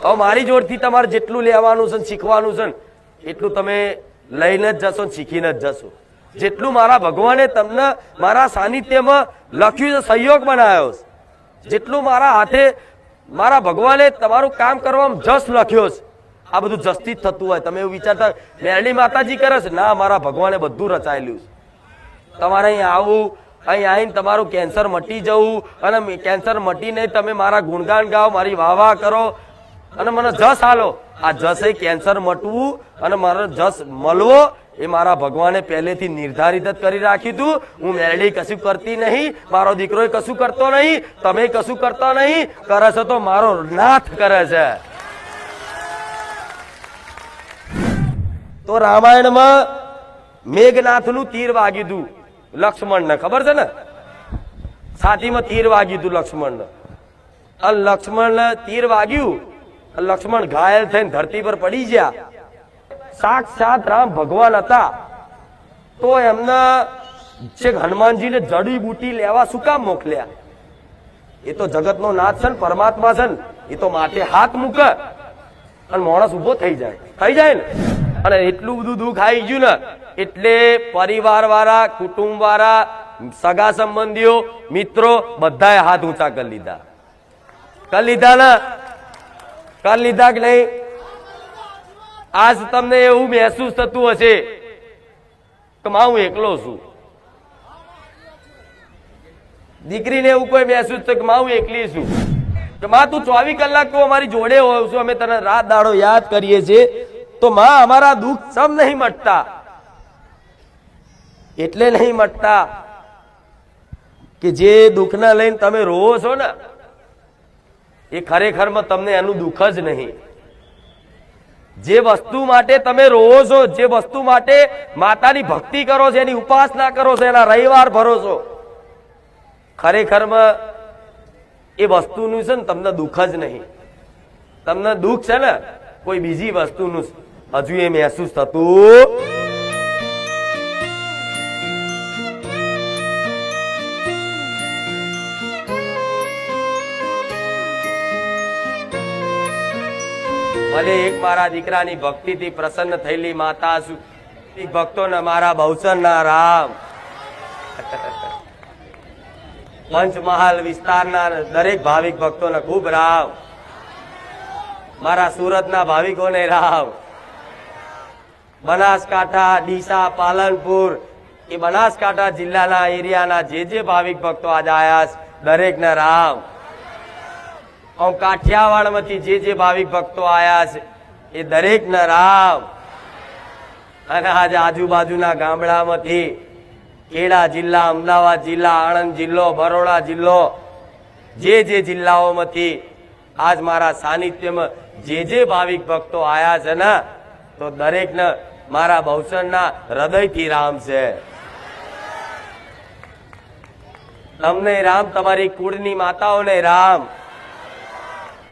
હવે મારી જોડથી તમારે જેટલું લેવાનું છે શીખવાનું છે એટલું તમે લઈને જ જશો શીખીને જ જશો। જેટલું મારા ભગવાને તમને મારા સાનિધ્યમાં લખ્યું છે સહયોગ બનાવ્યો છે, જેટલું મારા હાથે મારા ભગવાને તમારું કામ કરવામાં જસ લખ્યો છે, આ બધું જસથી જ થતું હોય। તમે એવું વિચારતા મેરડી માતાજી કરે છે ના, મારા ભગવાને બધું રચાયેલું છે। તમારે અહીં આવવું, અહીં આવીને તમારું કેન્સર મટી જવું અને કેન્સર મટીને તમે મારા ગુણગાન ગાઓ, મારી વાહ કરો અને મને જસ આલો। આ જસ એ કેન્સર મટવું અને મારો જસ મળવો એ મારા ભગવાને પહેલેથી નિર્ધારિત જ કરી રાખ્યું હતું। હું મેરડી કશું કરતી નહીં, મારો દીકરો કશું કરતો નહીં, તમે કશું કરતા નહીં, કરે છે તો મારો નાથ કરે છે। તો રામાયણમાં મેઘનાથનું તીર વાગ્યું હતું લક્ષ્મણને, ખબર છે ને? છાતીમાં તીર વાગ્યું હતું લક્ષ્મણને, અને લક્ષ્મણને તીર વાગ્યું, લક્ષ્મણ ઘાયલ થઈને ધરતી પર પડી ગયા। સાક્ષાત રામ ભગવાન હતા તો એમને છે હનુમાનજીને જડીબુટી લેવા શું કામ મોકલ્યા? એ તો જગતનો નાથ છે ને, પરમાત્મા છે ને, એ તો માથે હાથ મૂકે અને માણસ ઉભો થઈ જાય ને। અને એટલું બધું દુઃખ આવી ગયું ને એટલે પરિવાર વાળા, કુટુંબ વાળા, સગા સંબંધીઓ, મિત્રો બધાએ હાથ ઊંચા કરી લીધા ને? કરી લીધા કે નહીં? આજ તમને એવું મહેસૂસ થતું હશે કે માં હું એકલો છું, દીકરીને એવું કોઈ મહેસૂસ થયું કે માં હું એકલી છું, કે માં તું 24 કલાક તું અમારી જોડે હોવ છું, અમે તને રાત દાડો યાદ કરીએ છીએ, તો માં અમારા દુઃખ સમ નહીં મટતા। એટલે નહીં મટતા કે જે દુઃખને લઈને તમે રોવો છો ને એ ખરેખરમાં તમને એનું દુઃખ જ નહીં। જે વસ્તુ માટે તમે રોવો છો, જે વસ્તુ માટે માતાની ભક્તિ કરો છો, એની ઉપાસના કરો છો, એના રવિવાર ભરો છો, ખરેખરમાં એ વસ્તુનું છે ને તમને દુઃખ જ નહીં। તમને દુઃખ છે ને કોઈ બીજી વસ્તુનું હજુ એ મહેસૂસ થતું। ભલે એક મારા દીકરાની ભક્તિથી પ્રસન્ન થયેલી માતા છું, ભક્તોને મારા બહુચરના રામ, પંચમહાલ વિસ્તારના દરેક ભાવિક ભક્તોને ખૂબ રામ, મારા સુરતના ભાવિકોને રામ, બનાસકાંઠા, ડીસા, પાલનપુર એ બનાસકાંઠા જિલ્લાના એરિયાના જે ભાવિક ભક્તો આજે આયા દરેકને રામ, કાઠિયાવાડમાંથી જે ભાવિક ભક્તો આયા છે એ દરેકને રામ, અને આજે આજુબાજુના ગામડામાંથી ખેડા જિલ્લા, અમદાવાદ જિલ્લા, આણંદ જિલ્લો, બરોડા જિલ્લો, જે જિલ્લાઓમાંથી આજ મારા સાનિધ્યમાં જે ભાવિક ભક્તો આયા છે ને તો દરેકને મારા બહુચરના હૃદયથી રામ છે। તમને રામ, તમારી કુળની માતાઓને રામ,